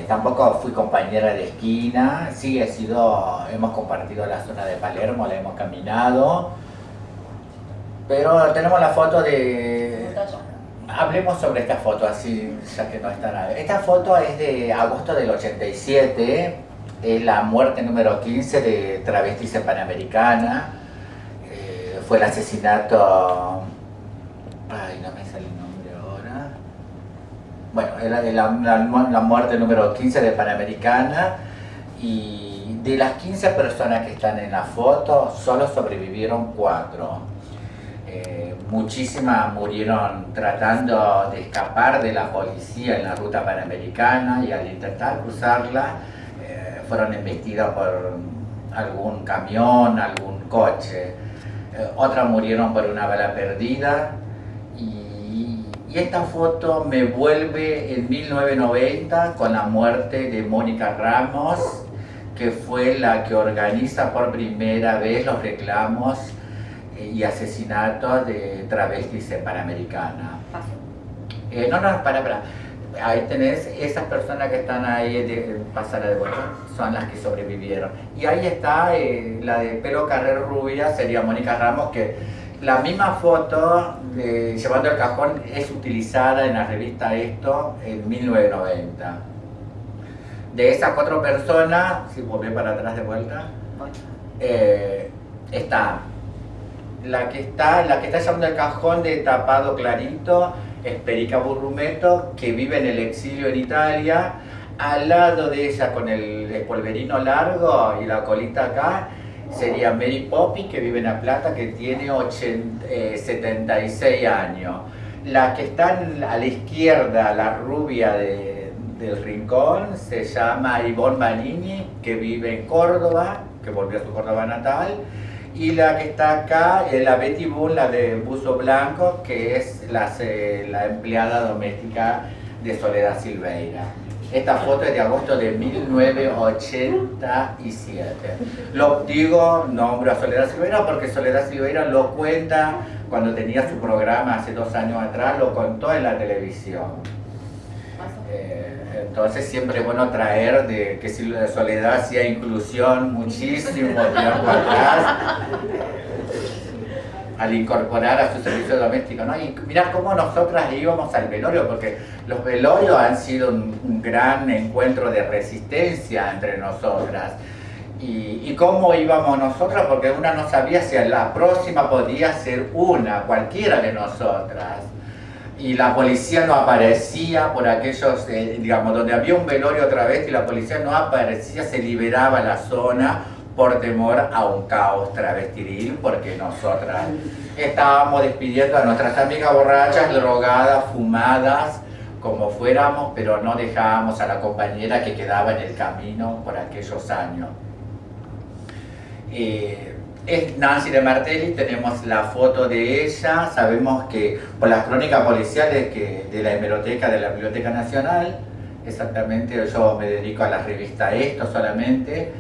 Tampoco fui compañera de esquina, sí hemos compartido la zona de Palermo, la hemos caminado, pero tenemos la foto de... Hablemos sobre esta foto, así ya que no está nada. Esta foto es de agosto del 87, es la muerte número 15 de travestis Panamericana. Fue el asesinato... Ay, no me sale el nombre ahora. Bueno, era de la muerte número 15 de Panamericana, y de las 15 personas que están en la foto, solo sobrevivieron 4. Muchísimas murieron tratando de escapar de la policía en la ruta Panamericana, y al intentar cruzarla fueron embestidas por algún camión, algún coche. Otras murieron por una bala perdida. Y esta foto me vuelve en 1990 con la muerte de Mónica Ramos, que fue la que organiza por primera vez los reclamos y asesinatos de travestis Panamericana. Para. Ahí tenés esas personas que están ahí, pasarla de vuelta, son las que sobrevivieron. Y ahí está la de pelo carrera rubia, sería Mónica Ramos, que la misma foto llevando el cajón es utilizada en la revista Esto en 1990. De esas 4 personas, si volví para atrás de vuelta, está la que está llevando el cajón de tapado clarito, es Perica Burrumeto, que vive en el exilio en Italia. Al lado de ella, con el polverino largo y la colita acá, sería Mary Poppy, que vive en La Plata, que tiene 76 años. La que está a la izquierda, la rubia del rincón, se llama Ivonne Manini, que vive en Córdoba, que volvió a su Córdoba natal. Y la que está acá es la Betty Boone, la de buzo blanco, que es la empleada doméstica de Soledad Silveira. Esta foto es de agosto de 1987. Nombro a Soledad Silveira porque Soledad Silveira lo cuenta cuando tenía su programa hace 2 años atrás, lo contó en la televisión. Entonces siempre es bueno traer de que si Soledad hacía inclusión muchísimo tiempo atrás, al incorporar a su servicio doméstico, ¿no? Y mirá cómo nosotras íbamos al velorio, porque los velorios han sido un gran encuentro de resistencia entre nosotras. Y cómo íbamos nosotras, porque una no sabía si la próxima podía ser cualquiera de nosotras. Y la policía no aparecía por aquellos, digamos, donde había un velorio otra vez y la policía no aparecía, se liberaba la zona por temor a un caos travestiril, porque nosotras estábamos despidiendo a nuestras amigas borrachas, drogadas, fumadas, como fuéramos, pero no dejábamos a la compañera que quedaba en el camino por aquellos años. Es Nancy de Martelli, tenemos la foto de ella, sabemos que por las crónicas policiales de la hemeroteca de la Biblioteca Nacional, exactamente, yo me dedico a la revista Esto solamente,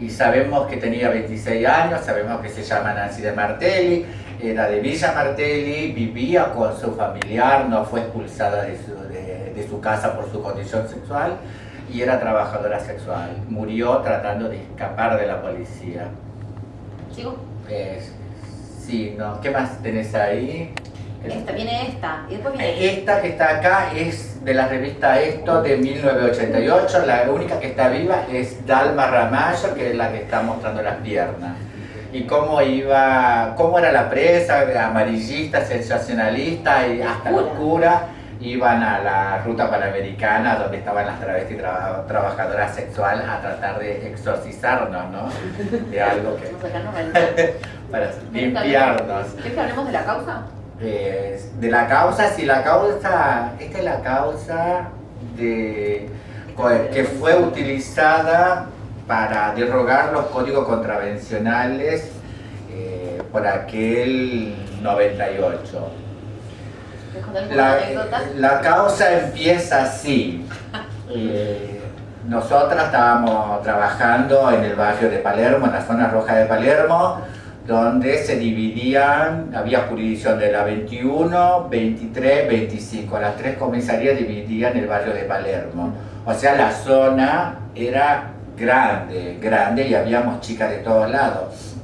y sabemos que tenía 26 años, sabemos que se llama Nancy de Martelli, era de Villa Martelli, vivía con su familiar, no fue expulsada de su casa por su condición sexual, y era trabajadora sexual. Murió tratando de escapar de la policía. ¿Sigo? Sí, no. ¿Qué más tenés ahí? Viene esta, y después viene esta que está acá es de la revista Esto de 1988, la única que está viva es Dalma Ramallo, que es la que está mostrando las piernas. Y cómo era la presa, amarillista, sensacionalista y hasta locura, iban a la ruta panamericana donde estaban las travestis trabajadoras sexuales a tratar de exorcizarnos, ¿no? De algo que... para limpiarnos. ¿Quieres que hablemos de la causa? De la causa, esta es la causa que fue utilizada para derogar los códigos contravencionales por aquel 98. La causa empieza así. Nosotras estábamos trabajando en el barrio de Palermo, en la zona roja de Palermo, donde se dividían, había jurisdicción de la 21, 23, 25. Las tres comisarías dividían el barrio de Palermo. O sea, la zona era grande, grande, y habíamos chicas de todos lados.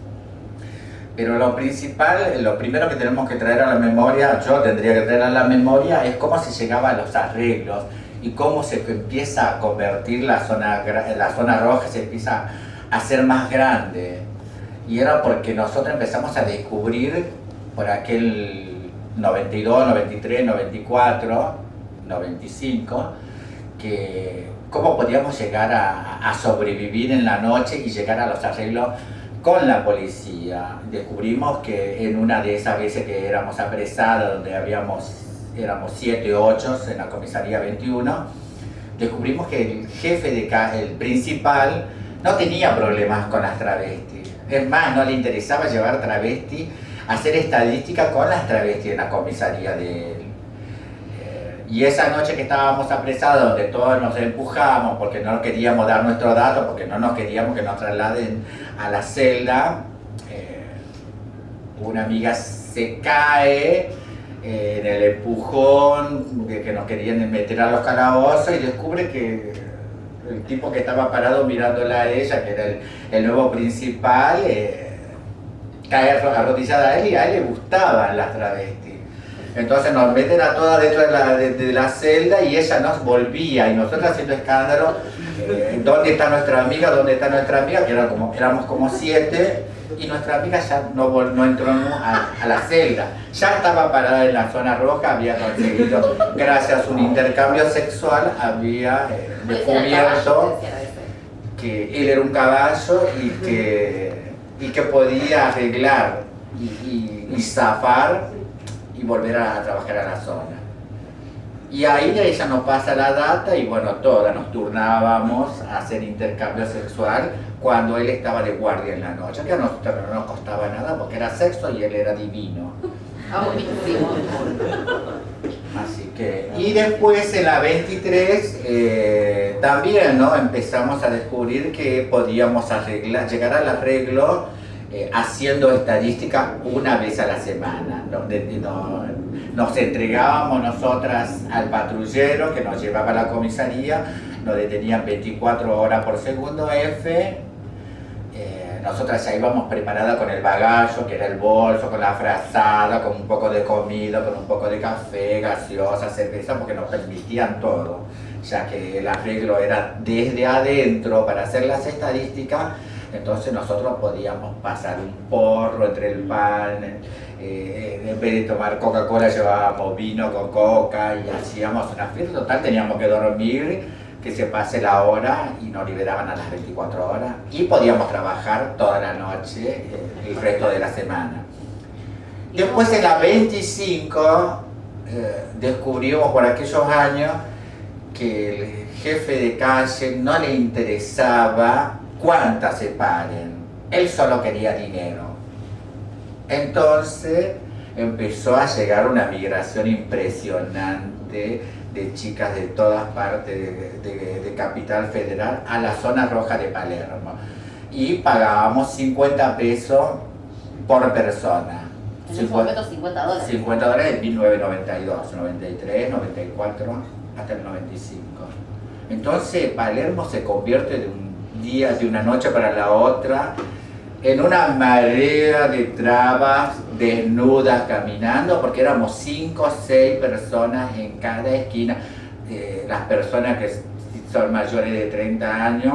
Pero lo principal, lo primero que tenemos que traer a la memoria, yo tendría que traer a la memoria, es cómo se llegaba a los arreglos y cómo se empieza a convertir la zona roja, se empieza a hacer más grande. Y era porque nosotros empezamos a descubrir por aquel 92, 93, 94, 95, que cómo podíamos llegar a sobrevivir en la noche y llegar a los arreglos con la policía. Descubrimos que en una de esas veces que éramos apresados, donde éramos 7 o 8 en la comisaría 21, descubrimos que el jefe, el principal, no tenía problemas con las travestis. Es más, no le interesaba llevar travesti, hacer estadística con las travestis en la comisaría de él. Y esa noche que estábamos apresados, donde todos nos empujamos porque no queríamos dar nuestros datos, porque no nos queríamos que nos trasladen a la celda, una amiga se cae en el empujón de que nos querían meter a los calabozos, y descubre que el tipo que estaba parado mirándola a ella, que era el nuevo principal, cae arrodillada a él, y a él le gustaban las travestis. Entonces nos meten a todas dentro de la celda, y ella nos volvía, y nosotros haciendo escándalo, ¿dónde está nuestra amiga? ¿Dónde está nuestra amiga? Que éramos como 7, y nuestra amiga ya no entró a la celda. Ya estaba parada en la zona roja, había conseguido, gracias a un intercambio sexual, había descubierto que él era un caballo y que podía arreglar y zafar y volver a trabajar a la zona. Y ahí ella nos pasa la data, y bueno, todas nos turnábamos a hacer intercambio sexual cuando él estaba de guardia en la noche, que a nosotros no nos costaba nada porque era sexo y él era divino. Ah, buenísimo. Así que, y después en la 23 también, ¿no?, empezamos a descubrir que podíamos llegar al arreglo haciendo estadística una vez a la semana, donde nos entregábamos nosotras al patrullero que nos llevaba a la comisaría, nos detenían 24 horas por segundo F. Nosotras ya íbamos preparadas con el bagazo, que era el bolso, con la frazada, con un poco de comida, con un poco de café, gaseosa, cerveza, porque nos permitían todo, ya que el arreglo era desde adentro para hacer las estadísticas. Entonces nosotros podíamos pasar un porro entre el pan, en vez de tomar Coca-Cola llevábamos vino con coca y hacíamos una fiesta. Total, teníamos que dormir, que se pase la hora, y nos liberaban a las 24 horas, y podíamos trabajar toda la noche el resto de la semana. Después en la 25 descubrimos por aquellos años que el jefe de calle no le interesaba cuántas se paren, él solo quería dinero. Entonces empezó a llegar una migración impresionante de chicas de todas partes de Capital Federal a la zona roja de Palermo, y pagábamos 50 pesos por persona. En ese momento $50. 50 dólares en 1992, 93, 94, hasta el 95. Entonces Palermo se convierte de un día, de una noche para la otra, en una marea de trabas desnudas caminando, porque éramos 5 o 6 personas en cada esquina. Las personas que son mayores de 30 años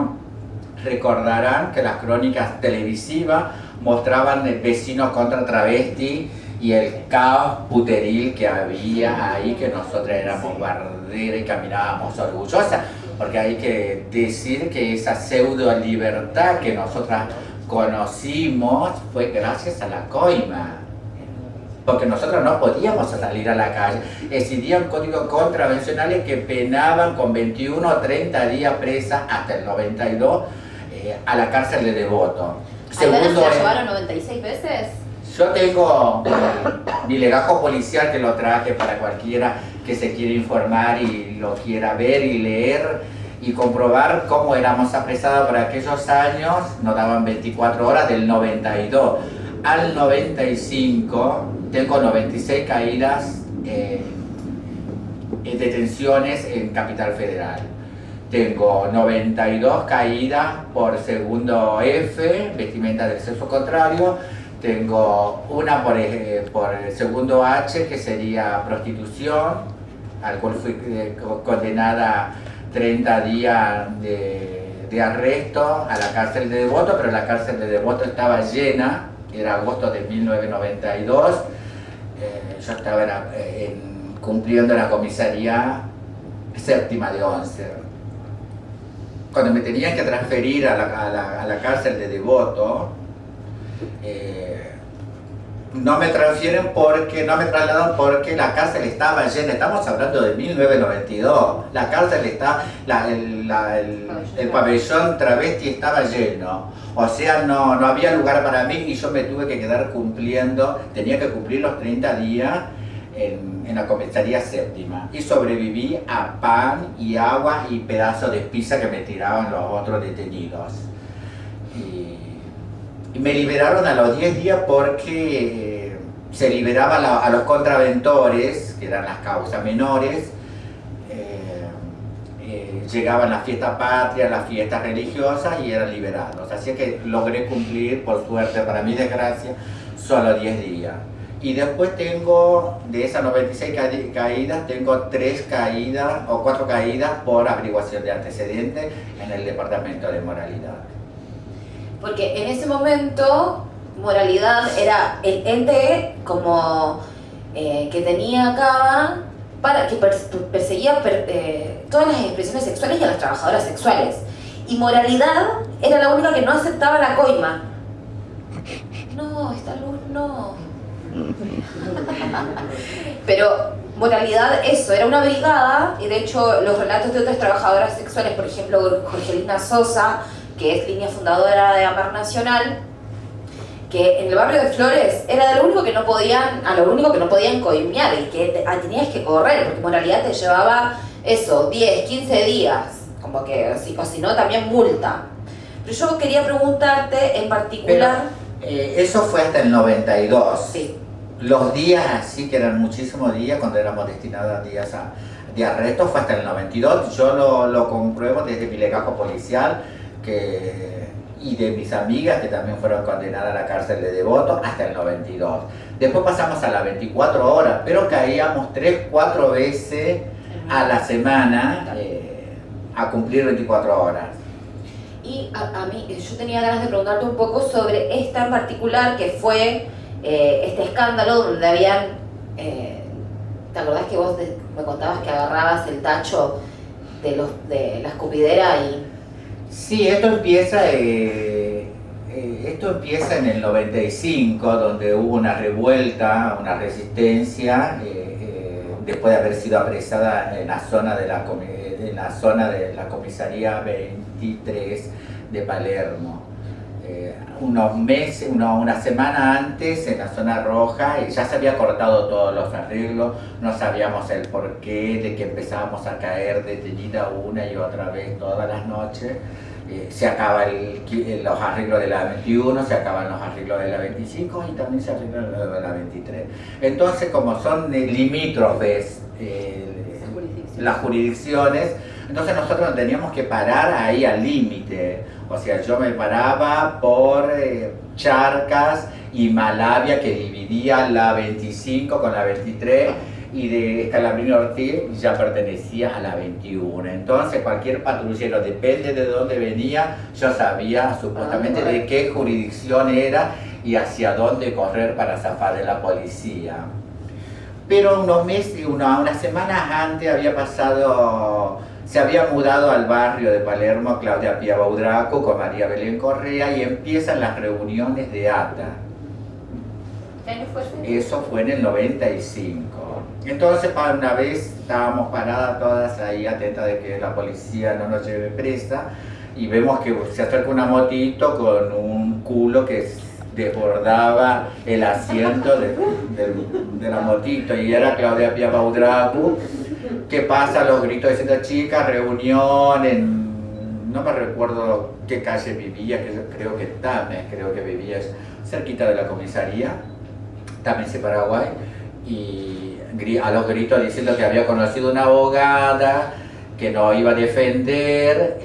recordarán que las crónicas televisivas mostraban el vecino contra travesti y el caos puteril que había ahí, que nosotros éramos barderas y caminábamos orgullosas, porque hay que decir que esa pseudo libertad que nosotras conocimos fue gracias a la coima, porque nosotros no podíamos salir a la calle. Existían códigos contravencionales que penaban con 21 o 30 días presa hasta el 92 a la cárcel de Devoto. ¿Apenas se la llevaron 96 veces? Yo tengo mi legajo policial, que lo traje para cualquiera que se quiera informar y lo quiera ver y leer y comprobar cómo éramos apresados por aquellos años. Nos daban 24 horas del 92 al 95 tengo 96 caídas detenciones en Capital Federal. Tengo 92 caídas por segundo F, vestimenta del sexo contrario. Tengo una por el segundo H, que sería prostitución, al cual fui condenada 30 días de arresto a la cárcel de Devoto, pero la cárcel de Devoto estaba llena, era agosto de 1992. Yo estaba cumpliendo la comisaría séptima de 11. Cuando me tenían que transferir a la cárcel de Devoto, no me transfieren porque, no me trasladan porque la cárcel estaba llena. Estamos hablando de 1992. La cárcel está, el pabellón travesti estaba lleno. O sea, no había lugar para mí y yo me tuve que quedar cumpliendo, tenía que cumplir los 30 días en la comisaría séptima. Y sobreviví a pan y agua y pedazos de pizza que me tiraban los otros detenidos. Y me liberaron a los 10 días porque se liberaban a los contraventores, que eran las causas menores. Llegaban las fiestas patrias, las fiestas religiosas y eran liberados. Así que logré cumplir, por suerte, para mi desgracia, solo 10 días. Y después tengo, de esas 96 caídas, tengo 3 caídas o 4 caídas por averiguación de antecedentes en el departamento de moralidad. Porque en ese momento, moralidad era el ente como que tenía acá para que perseguía todas las expresiones sexuales y a las trabajadoras sexuales. Y moralidad era la única que no aceptaba la coima. No, esta luz no. Pero moralidad, eso, era una brigada, y de hecho los relatos de otras trabajadoras sexuales, por ejemplo Jorgelina Sosa, que es línea fundadora de Amar Nacional, que en el barrio de Flores era de lo único que no podían, a lo único que no podían coimear, y que tenías que correr, porque moralidad te llevaba eso, 10, 15 días, como que, o si no, también multa. Pero yo quería preguntarte en particular... eso fue hasta el 92. Sí. Los días así, que eran muchísimos días, cuando éramos destinados a días de arresto, fue hasta el 92. Yo lo compruebo desde mi legajo policial, y de mis amigas que también fueron condenadas a la cárcel de Devoto hasta el 92. Después pasamos a las 24 horas, pero caíamos 3, 4 veces a la semana a cumplir 24 horas. Y a mí, yo tenía ganas de preguntarte un poco sobre esta en particular, que fue este escándalo donde habían... ¿te acordás que vos me contabas que agarrabas el tacho de la escupidera y... Sí, esto empieza en el 95, donde hubo una revuelta, una resistencia, después de haber sido apresada en la zona de la comisaría 23 de Palermo. Unos meses, una semana antes, en la zona roja, ya se había cortado todos los arreglos, no sabíamos el porqué de que empezábamos a caer detenida una y otra vez todas las noches. Se acaban los arreglos de la 21, se acaban los arreglos de la 25 y también se arreglan los de la 23. Entonces, como son limítrofes las jurisdicciones, entonces nosotros teníamos que parar ahí al límite. O sea, yo me paraba por Charcas y Malavia, que dividía la 25 con la 23, y de Escalabrini Ortiz ya pertenecía a la 21. Entonces cualquier patrullero, depende de dónde venía, yo sabía supuestamente de qué jurisdicción era y hacia dónde correr para zafar de la policía. Pero unos meses, unas semanas antes se había mudado al barrio de Palermo Claudia Pia Baudraco con María Belén Correa, y empiezan las reuniones de ATA. ¿Qué año fue eso? Eso fue en el 95. Entonces, para una vez estábamos paradas todas ahí atentas de que la policía no nos lleve presa, y vemos que se acerca una motito con un culo que desbordaba el asiento de la motito, y era Claudia Pia Baudraco, que pasa los gritos diciendo: chicas, reunión en no me recuerdo qué calle vivía, que yo creo que Tames, creo que vivía cerquita de la comisaría, Tames de Paraguay, y a los gritos diciendo que había conocido una abogada que nos iba a defender,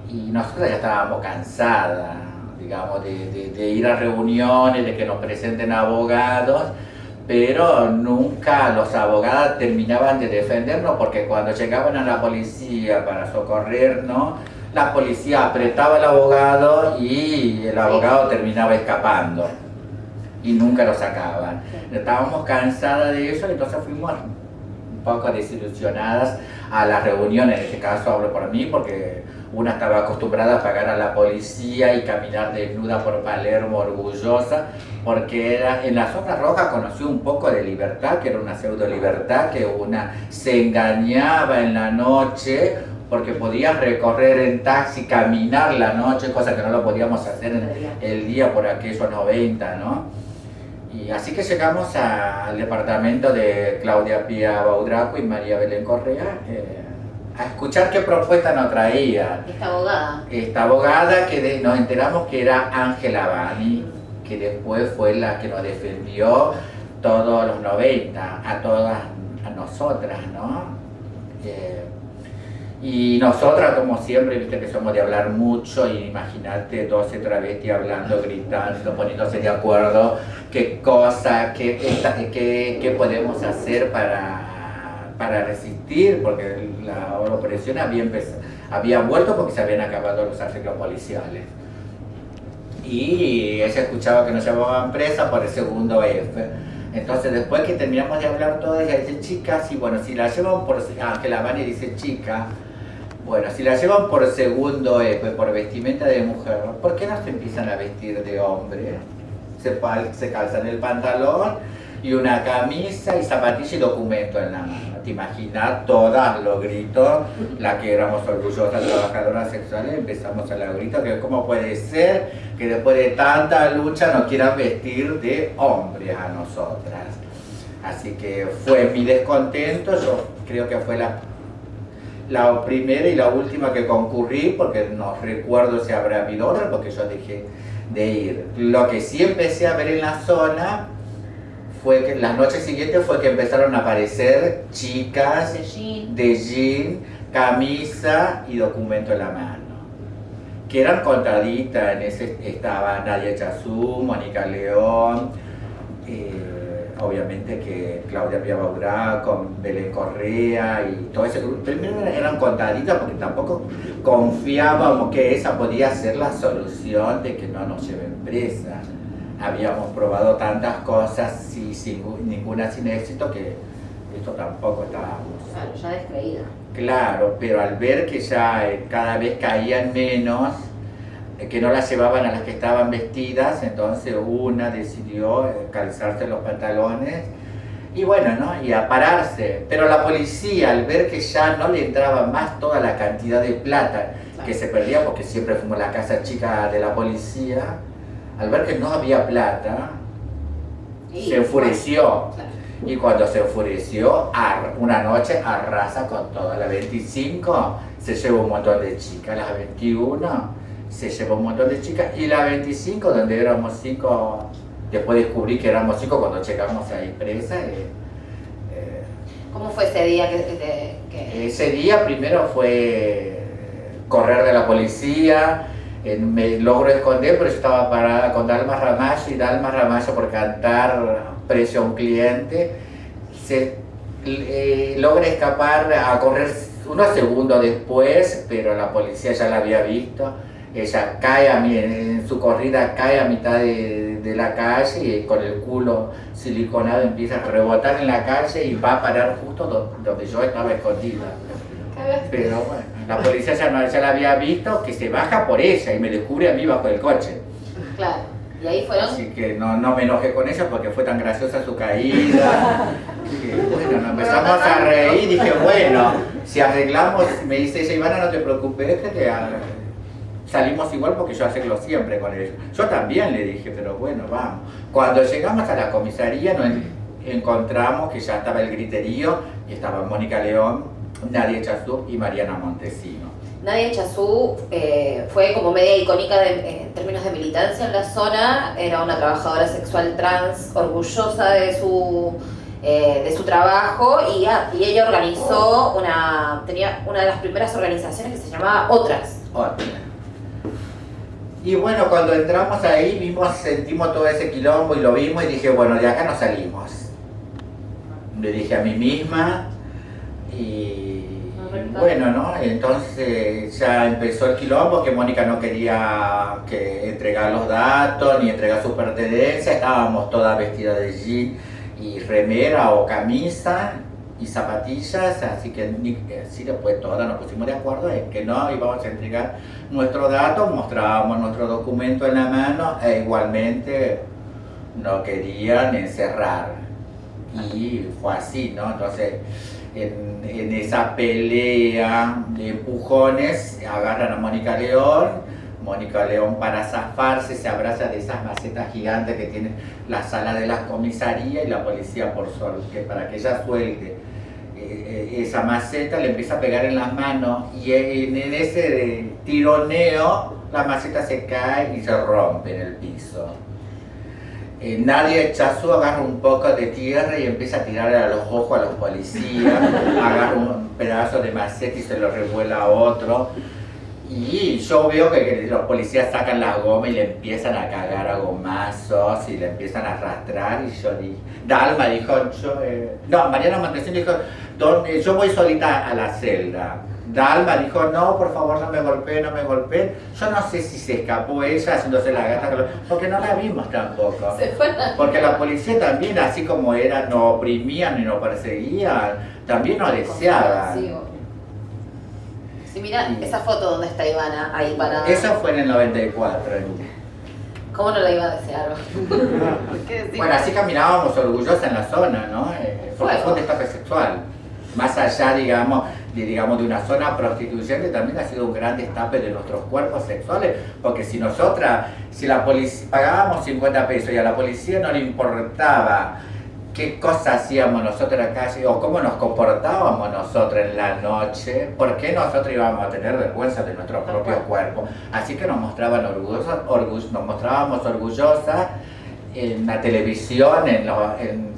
y nosotros ya estábamos cansadas, digamos, de ir a reuniones, de que nos presenten abogados, pero nunca los abogados terminaban de defendernos, porque cuando llegaban a la policía para socorrernos, la policía apretaba al abogado y el abogado terminaba escapando y nunca lo sacaban. Estábamos cansadas de eso, entonces fuimos un poco desilusionadas a las reuniones. En este caso hablo por mí, porque una estaba acostumbrada a pagar a la policía y caminar desnuda por Palermo orgullosa, porque era, en la zona roja conoció un poco de libertad, que era una pseudo libertad, que una se engañaba en la noche porque podías recorrer en taxi, caminar la noche, cosa que no lo podíamos hacer en el día por aquellos 90, ¿no? Y así que llegamos al departamento de Claudia Pía Baudraco y María Belén Correa, a escuchar qué propuesta nos traía. Esta abogada que nos enteramos que era Ángela Bani, que después fue la que nos defendió todos los 90, a todas, a nosotras, ¿no? Y nosotras, como siempre, viste que somos de hablar mucho, y imagínate 12 travestis hablando, gritando, poniéndose de acuerdo, qué cosa, qué podemos hacer para resistir, porque la opresión había vuelto porque se habían acabado los arreglos policiales. Y ella escuchaba que nos llamaban presa por el segundo F. Entonces, después que terminamos de hablar todo, ella dice, chicas, y bueno, si la llevan por... Ángela Bani dice, chica, bueno, si la llevan por segundo F, por vestimenta de mujer, ¿por qué no se empiezan a vestir de hombre? Se calzan el pantalón y una camisa y zapatilla y documento en la mano. Te imaginas todas los gritos, la que éramos orgullosas trabajadoras sexuales, empezamos a los gritos, que cómo puede ser que después de tanta lucha nos quieran vestir de hombres a nosotras. Así que fue mi descontento, yo creo que fue la primera y la última que concurrí, porque no recuerdo si habrá habido otra, porque yo dejé de ir. Lo que sí empecé a ver en la zona fue que las noches siguientes fue que empezaron a aparecer chicas de jean, camisa y documento en la mano, que eran contaditas. En ese estaba Nadia Chazú, Mónica León, obviamente que Claudia Pía Baudraco, Belén Correa y todo ese grupo. Primero eran contaditas porque tampoco confiábamos que esa podía ser la solución de que no nos lleven presa. Habíamos probado tantas cosas ninguna sin éxito, que esto tampoco estábamos. Claro, ya descreída. Claro, pero al ver que ya cada vez caían menos, que no las llevaban a las que estaban vestidas, entonces una decidió calzarse los pantalones y bueno, ¿no? Y a pararse. Pero la policía, al ver que ya no le entraba más toda la cantidad de plata que se perdía, porque siempre fuimos la casa chica de la policía, al ver que no había plata, se enfureció. Y cuando se enfureció, una noche arrasa con toda. La 25 se llevó un montón de chicas, la 21 se llevó un montón de chicas, y la 25, donde éramos 5, después descubrí que éramos 5 cuando llegamos ahí presa. ¿Cómo fue ese día Ese día primero fue correr de la policía. Me logro esconder, pero yo estaba parada con Dalma Ramallo, y Dalma Ramallo, por cantar Precio a un cliente, se logra escapar a correr unos segundos después, pero la policía ya la había visto. Ella cae en su corrida, cae a mitad de la calle, y con el culo siliconado empieza a rebotar en la calle y va a parar justo donde yo estaba escondida. Pero bueno, la policía ya la había visto, que se baja por ella y me descubre a mí bajo el coche. Claro, y ahí fueron. Así que no me enojé con ella porque fue tan graciosa su caída. Que, bueno, nos empezamos a reír y dije, bueno, si arreglamos, me dice ella, Ivana, no te preocupes, salimos igual porque yo arreglo siempre con ella. Yo también le dije, pero bueno, vamos. Cuando llegamos a la comisaría nos encontramos que ya estaba el griterío y estaba Mónica León Nadia Chazú y Mariana Montesino. Nadia Chazú fue como media icónica en términos de militancia en la zona, era una trabajadora sexual trans orgullosa de su trabajo y ella organizó tenía una de las primeras organizaciones que se llamaba Otras. Y bueno, cuando entramos ahí sentimos todo ese quilombo y lo vimos y dije, bueno, de acá no salimos. Le dije a mí misma y bueno, ¿no? Entonces ya empezó el quilombo, que Mónica no quería entregar los datos ni entregar sus pertenencias, estábamos todas vestidas de jean y remera o camisa y zapatillas, así que sí, después todas nos pusimos de acuerdo en que no íbamos a entregar nuestros datos, mostrábamos nuestro documento en la mano e igualmente no querían encerrar. Y fue así, ¿no? Entonces, en esa pelea de empujones, agarran a Mónica León para zafarse se abraza de esas macetas gigantes que tiene la sala de la comisaría y la policía para que ella suelte esa maceta le empieza a pegar en las manos y en ese tironeo la maceta se cae y se rompe en el piso. Nadia Chazú agarra un poco de tierra y empieza a tirarle a los ojos a los policías, agarra un pedazo de maceta y se lo revuela a otro. Y yo veo que los policías sacan la goma y le empiezan a cagar a gomazos y le empiezan a arrastrar. Y yo dije, Dalma dijo, Mariana Montesino dijo, yo voy solita a la celda. Dalma dijo, no, por favor, no me golpeen. Yo no sé si se escapó ella haciéndose la gata, porque no la vimos tampoco. Porque la policía también, así como era, nos oprimían y nos perseguían, también nos deseaban. Sí, mira esa foto donde está Ivana, ahí parada. Eso fue en el 94. ¿Cómo no la iba a desear? Bueno, así caminábamos orgullosas en la zona, ¿no? Porque fue un destape sexual. Más allá, digamos, de una zona prostituyente, también ha sido un gran destape de nuestros cuerpos sexuales, porque si la policía pagábamos 50 pesos y a la policía no le importaba qué cosas hacíamos nosotros en la calle o cómo nos comportábamos nosotros en la noche, ¿por qué nosotros íbamos a tener vergüenza de nuestro propio cuerpo? Así que nos mostrábamos orgullosas. En la televisión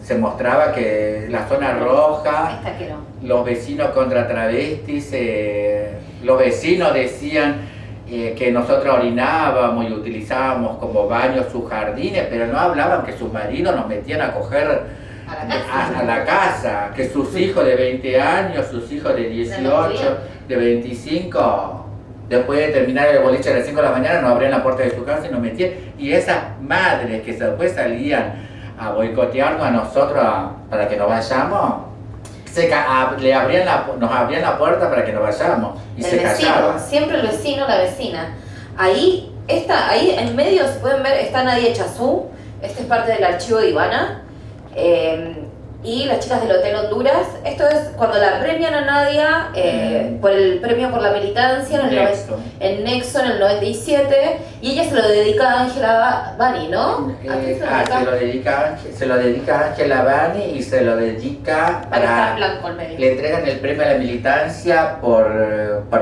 se mostraba que la zona roja, los vecinos contra travestis, los vecinos decían que nosotros orinábamos y utilizábamos como baños sus jardines, pero no hablaban que sus maridos nos metían a coger a la casa, que sus hijos de 20 años, sus hijos de 18, de 25... Después de terminar el boliche a las 5 de la mañana, nos abrían la puerta de su casa y nos metían. Y esas madres que después salían a boicotearnos a nosotros para que nos vayamos, nos abrían la puerta para que nos vayamos y se callaban. Siempre el vecino, la vecina. Ahí en medio, si pueden ver, está Nadia Chazú. Este es parte del archivo de Ivana. Y las chicas del Hotel Honduras. Esto es cuando la premian a Nadia por el premio por la militancia en Nexo en el 97, y ella se lo dedica a Ángela Bani, ¿no? Se lo dedica a Ángela Bani y se lo dedica le entregan el premio a la militancia por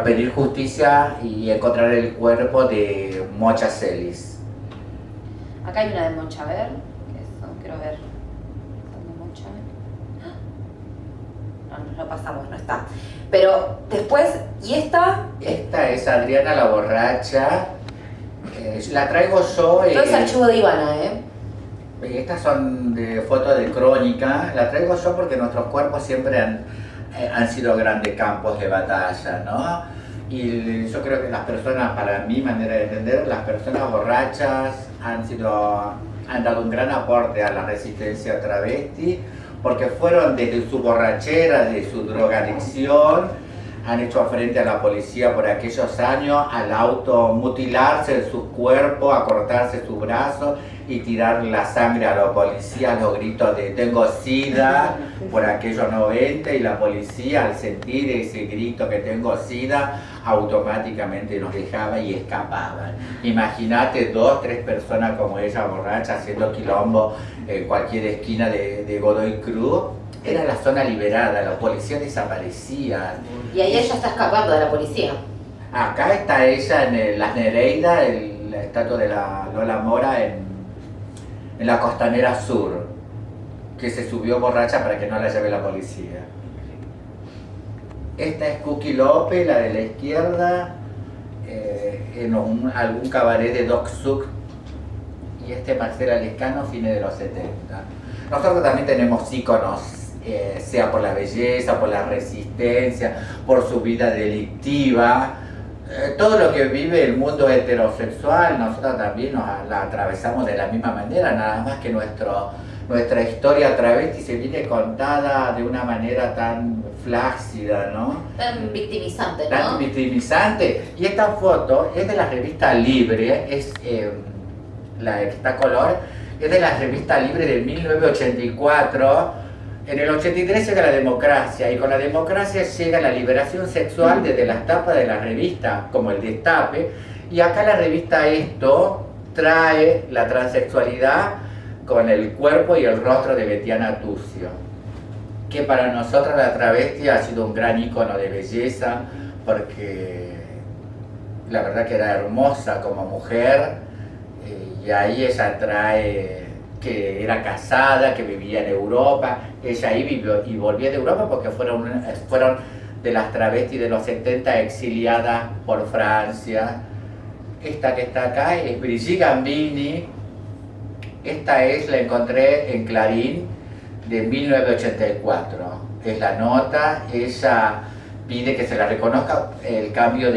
pedir justicia y encontrar el cuerpo de Mocha Celis. Acá hay una de Mocha, a ver, quiero ver. No pasamos, no está. Pero después, ¿y esta? Esta es Adriana la borracha. La traigo yo. Todo es archivo de Ivana, Estas son de fotos de crónica. La traigo yo porque nuestros cuerpos siempre han sido grandes campos de batalla, ¿no? Y yo creo que las personas, para mi manera de entender, las personas borrachas han dado un gran aporte a la resistencia travesti, porque fueron desde su borrachera, desde su drogadicción, han hecho frente a la policía por aquellos años al automutilarse de sus cuerpos, a cortarse sus brazos y tirar la sangre a los policías, los gritos de tengo sida por aquellos 90, y la policía al sentir ese grito que tengo sida automáticamente nos dejaba y escapaban. Imagínate 2, 3 personas como ella borracha haciendo quilombo en cualquier esquina de Godoy Cruz. Era la zona liberada, los policías desaparecían. Y ahí ella está escapando de la policía. Acá está ella en Las Nereidas, la estatua de la Lola Mora en la Costanera Sur, que se subió borracha para que no la lleve la policía. Esta es Cookie López, la de la izquierda, en algún cabaret de Doc Suk, y este Marcela Lescano, fines de los 70. Nosotros también tenemos íconos, sea por la belleza, por la resistencia, por su vida delictiva. Todo lo que vive el mundo heterosexual, nosotros también la atravesamos de la misma manera, nada más que nuestra historia travesti se viene contada de una manera tan flácida, ¿no? Tan victimizante, ¿no? Tan victimizante. Y esta foto es de la revista Libre, la que está a color, es de la revista Libre de 1984. En el 83 llega la democracia, y con la democracia llega la liberación sexual desde las tapas de la revista, como el Destape, y acá la revista Esto trae la transexualidad con el cuerpo y el rostro de Betiana Tucio, que para nosotros la travesti ha sido un gran ícono de belleza, porque la verdad que era hermosa como mujer, y ahí ella trae que era casada, que vivía en Europa. Ella ahí vivió y volvió de Europa porque fueron de las travestis de los 70 exiliadas por Francia. Esta que está acá es Brigitte Gambini. Esta la encontré en Clarín de 1984. Es la nota. Ella pide que se la reconozca el cambio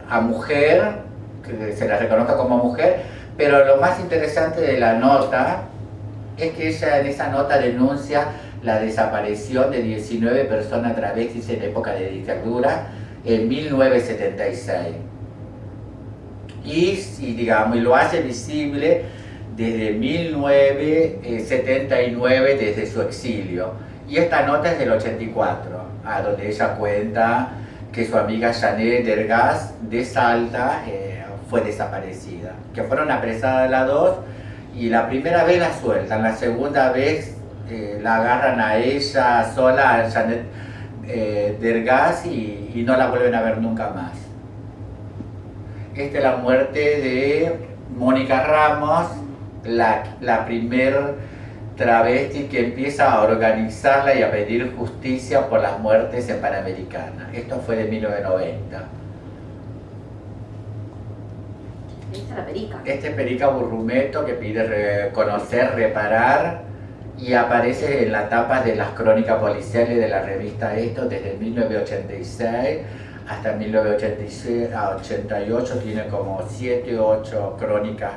a mujer, que se la reconozca como mujer. Pero lo más interesante de la nota es que ella en esa nota denuncia la desaparición de 19 personas travestis en época de dictadura en 1976. Y lo hace visible desde 1979, desde su exilio. Y esta nota es del 84, donde ella cuenta que su amiga Janet Dergas de Salta fue desaparecida, que fueron apresadas las dos, y la primera vez la sueltan, la segunda vez la agarran a ella sola, a Janet Dergas, y no la vuelven a ver nunca más. Esta es la muerte de Mónica Ramos, la primer travesti que empieza a organizarla y a pedir justicia por las muertes en Panamericana. Esto fue de 1990. La Perica. Este es Perica Burrumeto, que pide reconocer, reparar, y aparece en la tapa de las crónicas policiales de la revista Esto desde 1986 hasta 1988. Tiene como 7 u 8 crónicas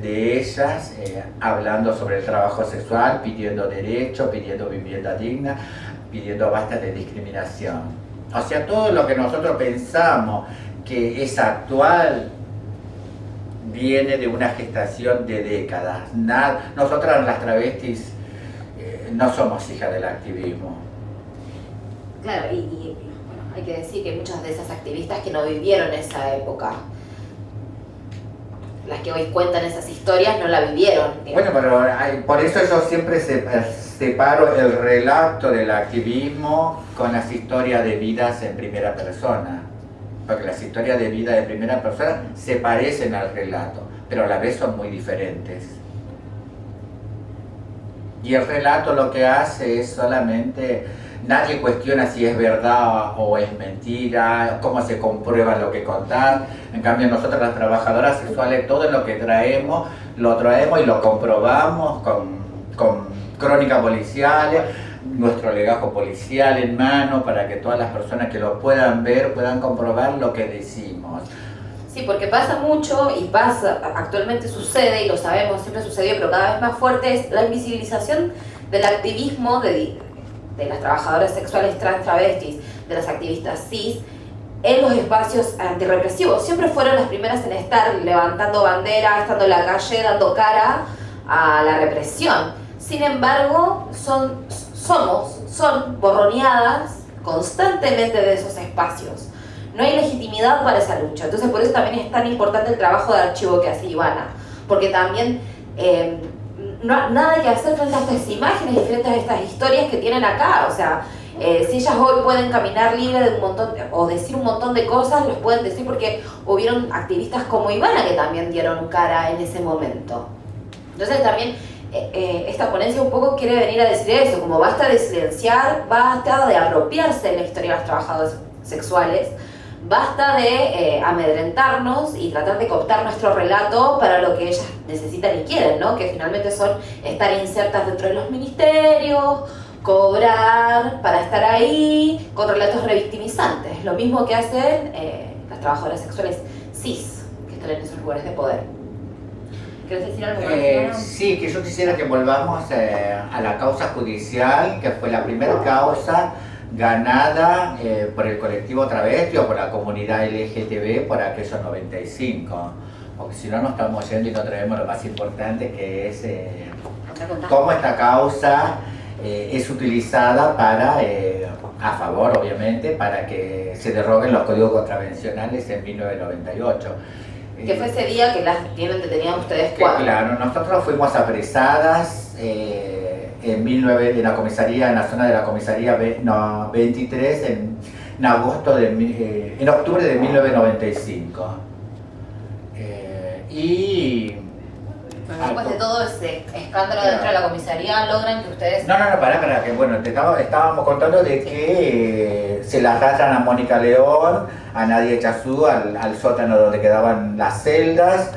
de ellas hablando sobre el trabajo sexual, pidiendo derechos, pidiendo vivienda digna, pidiendo basta de discriminación. O sea, todo lo que nosotros pensamos que es actual viene de una gestación de décadas. Nosotras las travestis no somos hijas del activismo. Claro, y bueno, hay que decir que muchas de esas activistas que no vivieron esa época, las que hoy cuentan esas historias, no la vivieron. Bueno, pero por eso yo siempre separo el relato del activismo con las historias de vidas en primera persona. Porque las historias de vida de primera persona se parecen al relato, pero a la vez son muy diferentes. Y el relato lo que hace es solamente, nadie cuestiona si es verdad o es mentira, cómo se comprueba lo que contar. En cambio nosotros las trabajadoras sexuales, todo lo que traemos, lo traemos y lo comprobamos con crónicas policiales, nuestro legajo policial en mano, para que todas las personas que lo puedan ver puedan comprobar lo que decimos. Sí, porque pasa mucho y actualmente sucede, y lo sabemos, siempre sucedió, pero cada vez más fuerte, es la invisibilización del activismo de las trabajadoras sexuales trans, travestis, de las activistas cis, en los espacios antirrepresivos. Siempre fueron las primeras en estar levantando bandera, estando en la calle, dando cara a la represión. Sin embargo, son borroneadas constantemente de esos espacios. No hay legitimidad para esa lucha. Entonces, por eso también es tan importante el trabajo de archivo que hace Ivana, porque también nada hay que hacer frente a estas imágenes y frente a estas historias que tienen acá. O sea, si ellas hoy pueden caminar libre de un montón o decir un montón de cosas, los pueden decir porque hubieron activistas como Ivana que también dieron cara en ese momento. Entonces también esta ponencia un poco quiere venir a decir eso, como basta de silenciar, basta de apropiarse de la historia de los trabajadores sexuales, basta de amedrentarnos y tratar de cooptar nuestro relato para lo que ellas necesitan y quieren, ¿no? Que finalmente son estar insertas dentro de los ministerios, cobrar para estar ahí, con relatos revictimizantes. Lo mismo que hacen las trabajadoras sexuales cis, que están en esos lugares de poder. ¿Quieres decir algo más? Sí, que yo quisiera que volvamos a la causa judicial, que fue la primera causa ganada por el colectivo travesti o por la comunidad LGTB por aquellos 95, porque si no nos estamos yendo y no traemos lo más importante, que es cómo esta causa es utilizada para, a favor obviamente, para que se derroguen los códigos contravencionales en 1998. Que fue ese día que las tienen detenidas ustedes cuatro. Claro, nosotros fuimos apresadas en la comisaría, en la zona de la comisaría 23 en octubre de 1995. Después de todo ese escándalo dentro de la comisaría, logran que ustedes... No, pará, que bueno, estábamos contando de que se la arrastran a Mónica León, a Nadia Chazú, al sótano donde quedaban las celdas,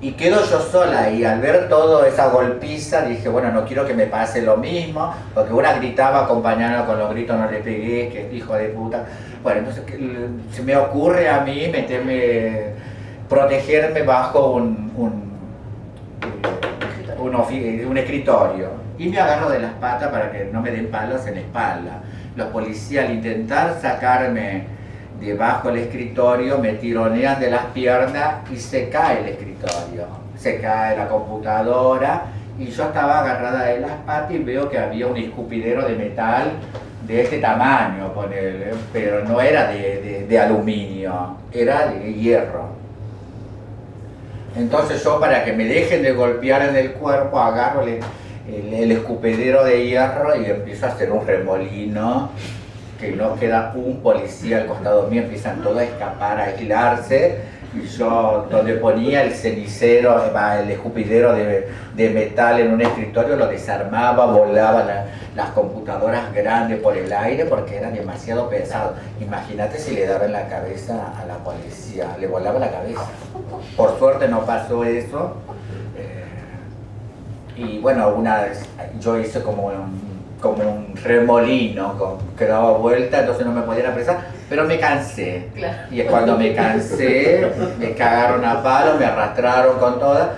y quedo yo sola, y al ver toda esa golpiza dije, bueno, no quiero que me pase lo mismo, porque una gritaba acompañada con los gritos, no le pegué, que hijo de puta. Bueno, entonces se me ocurre a mí protegerme bajo un escritorio, y me agarro de las patas para que no me den palos en la espalda. Los policías, al intentar sacarme debajo del escritorio, me tironean de las piernas y se cae el escritorio, se cae la computadora, y yo estaba agarrada de las patas y veo que había un escupidero de metal de este tamaño, pero no era de aluminio, era de hierro. Entonces yo, para que me dejen de golpear en el cuerpo, agarro el escupidero de hierro y empiezo a hacer un remolino, que no queda un policía al costado mío, empiezan todos a escapar, a aislarse, y yo, donde ponía el cenicero, el escupidero de metal en un escritorio, lo desarmaba, volaba las computadoras grandes por el aire porque era demasiado pesado. Imagínate si le daba en la cabeza a la policía, le volaba la cabeza. Por suerte no pasó eso. Y bueno, una vez yo hice como un remolino que daba vuelta, entonces no me podían apresar, pero me cansé. Claro. Y cuando me cansé, me cagaron a palo, me arrastraron con todas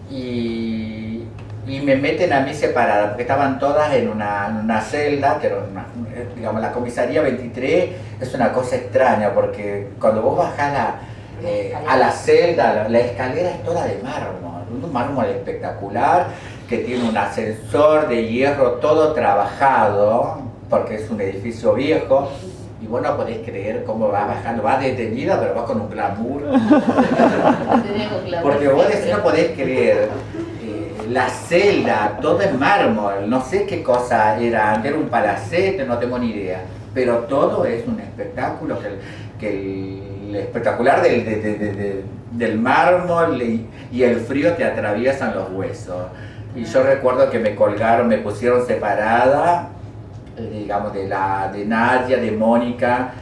y me meten a mí separada, porque estaban todas en una celda, que era digamos, la comisaría 23 es una cosa extraña, porque cuando vos bajás a la celda, la escalera es toda de mármol, un mármol espectacular, que tiene un ascensor de hierro todo trabajado, porque es un edificio viejo, y vos no podés creer cómo vas bajando, vas detenida, pero vas con un glamour. Porque vos no podés creer, la celda, todo en mármol, no sé qué cosa era un palacete, no tengo ni idea, pero todo es un espectáculo, que el espectacular del mármol y el frío te atraviesan los huesos. Y yo recuerdo que me colgaron, me pusieron separada, digamos, de Nadia, de Mónica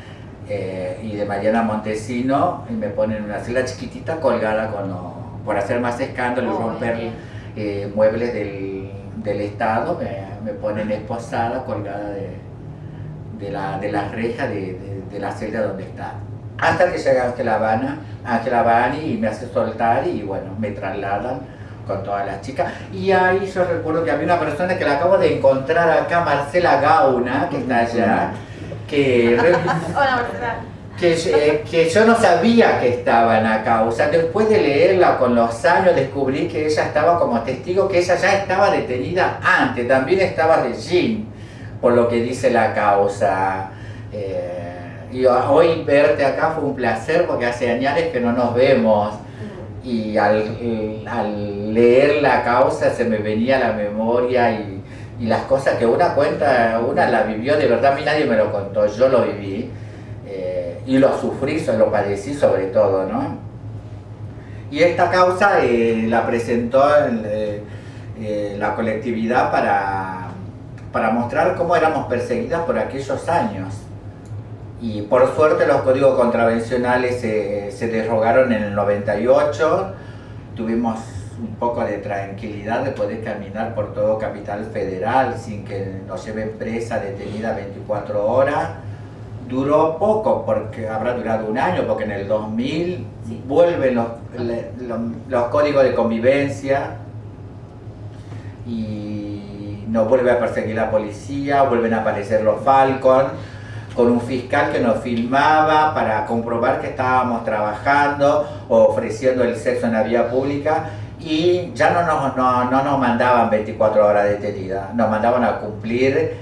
y de Mariana Montesino, y me ponen en una celda chiquitita colgada por hacer más escándalo y romper muebles del Estado, me ponen esposada, colgada de la reja de la celda donde está. Hasta que llega Ángela Bani y me hace soltar, y bueno, me trasladan con todas las chicas. Y ahí yo recuerdo que había una persona que la acabo de encontrar acá, Marcela Gauna, que está allá, que, Hola, Marcela. que yo no sabía que estaba en la causa. Después de leerla con los años descubrí que ella estaba como testigo, que ella ya estaba detenida antes, también estaba de Jean, por lo que dice la causa. Y hoy verte acá fue un placer porque hace años que no nos vemos. Y al leer la causa se me venía a la memoria y las cosas que una cuenta, una la vivió de verdad, a mí nadie me lo contó, yo lo viví y lo sufrí, lo padecí sobre todo, ¿no? Y esta causa la presentó la colectividad para mostrar cómo éramos perseguidas por aquellos años. Y por suerte los códigos contravencionales se derogaron en el 98, tuvimos un poco de tranquilidad de poder caminar por todo Capital Federal sin que nos lleven presa, detenida 24 horas. Duró poco, porque habrá durado un año, porque en el 2000 vuelven los códigos de convivencia y nos vuelve a perseguir la policía, vuelven a aparecer los Falcon, con un fiscal que nos filmaba para comprobar que estábamos trabajando o ofreciendo el sexo en la vía pública y ya no nos mandaban 24 horas detenidas, nos mandaban a cumplir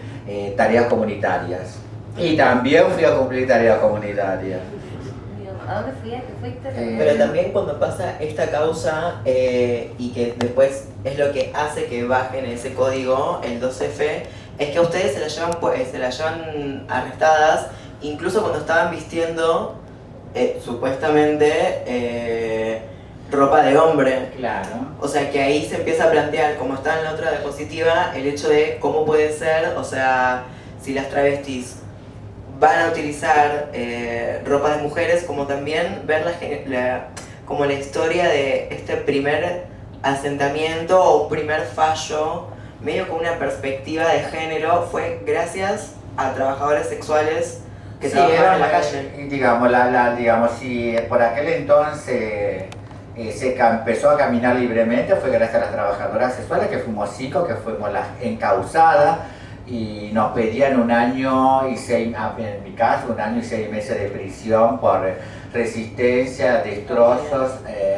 tareas comunitarias. Y también fui a cumplir tareas comunitarias. ¿A dónde fuiste? Pero también cuando pasa esta causa y que después es lo que hace que bajen ese código, el 2F, es que a ustedes se las llevan arrestadas, incluso cuando estaban vistiendo supuestamente ropa de hombre. Claro. O sea que ahí se empieza a plantear, como está en la otra diapositiva, el hecho de cómo puede ser, o sea, si las travestis van a utilizar ropa de mujeres, como también ver como la historia de este primer asentamiento o un primer fallo, medio con una perspectiva de género, fue gracias a trabajadoras sexuales que trabajaban en la calle. Digamos, si por aquel entonces empezó a caminar libremente, fue gracias a las trabajadoras sexuales, que fuimos 5, que fuimos las encausadas, y nos pedían 1 año y 6, en mi caso, 1 año y 6 meses de prisión por resistencia, destrozos,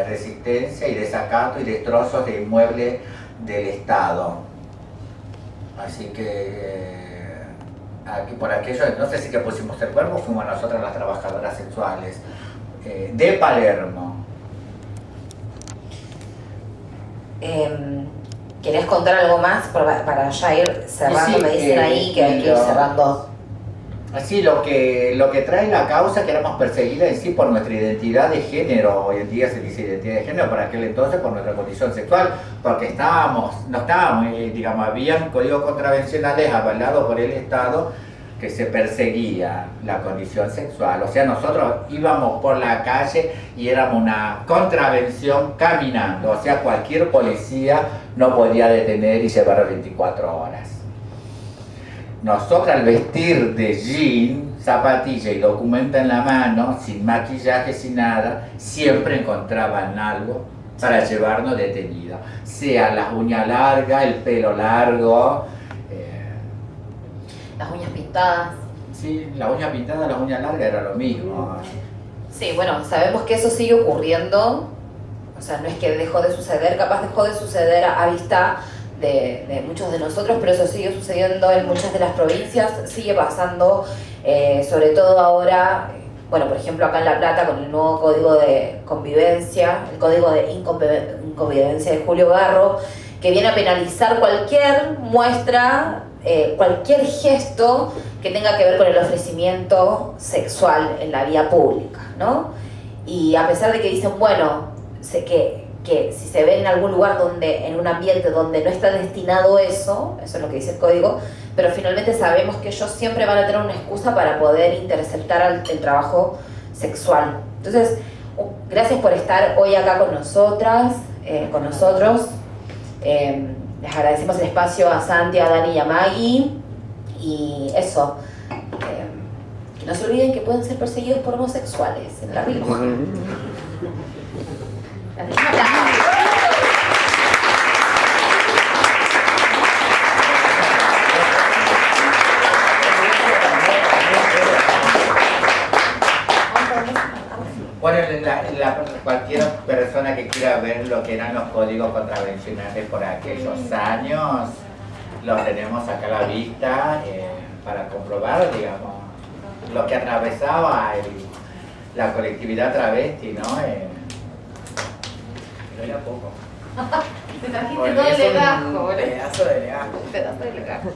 resistencia y desacato y destrozos de inmuebles del Estado. Así que aquí por aquello, no sé si que pusimos el cuerpo, fuimos nosotras las trabajadoras sexuales de Palermo. ¿Querés contar algo más para ya ir cerrando? Sí, Me dicen ahí que hay que ir cerrando. Así, lo que trae la causa, que éramos perseguidas en sí por nuestra identidad de género. Hoy en día se dice identidad de género, para aquel entonces por nuestra condición sexual, porque habían códigos contravencionales avalados por el Estado que se perseguía la condición sexual. O sea, nosotros íbamos por la calle y éramos una contravención caminando. O sea, cualquier policía no podía detener y llevar 24 horas. Nosotros, al vestir de jean, zapatilla y documento en la mano, sin maquillaje, sin nada, siempre encontraban algo para llevarnos detenidos. Sea las uñas largas, el pelo largo. Las uñas pintadas. Sí, la uña pintada, la uña larga era lo mismo. Sí, bueno, sabemos que eso sigue ocurriendo. O sea, no es que dejó de suceder, capaz dejó de suceder a vista de muchos de nosotros, pero eso sigue sucediendo en muchas de las provincias, sigue pasando, sobre todo ahora, bueno, por ejemplo acá en La Plata con el nuevo código de convivencia, el código de inconvivencia de Julio Garro, que viene a penalizar cualquier muestra, cualquier gesto que tenga que ver con el ofrecimiento sexual en la vía pública, ¿no? Y a pesar de que dicen, bueno, sé que si se ve en algún lugar en un ambiente donde no está destinado eso es lo que dice el código, pero finalmente sabemos que ellos siempre van a tener una excusa para poder interceptar el trabajo sexual. Entonces, gracias por estar hoy acá con nosotras, con nosotros. Les agradecemos el espacio a Santi, a Dani y a Maggie. Y eso, que no se olviden que pueden ser perseguidos por homosexuales en La Rioja. cualquier persona que quiera ver lo que eran los códigos contravencionales por aquellos años, los tenemos acá a la vista para comprobar, digamos, lo que atravesaba la colectividad travesti, ¿no? Pero era poco. Te trajiste Bueno, todo el es un legajo, boludo. pedazo de legajo. Un pedazo de legajo.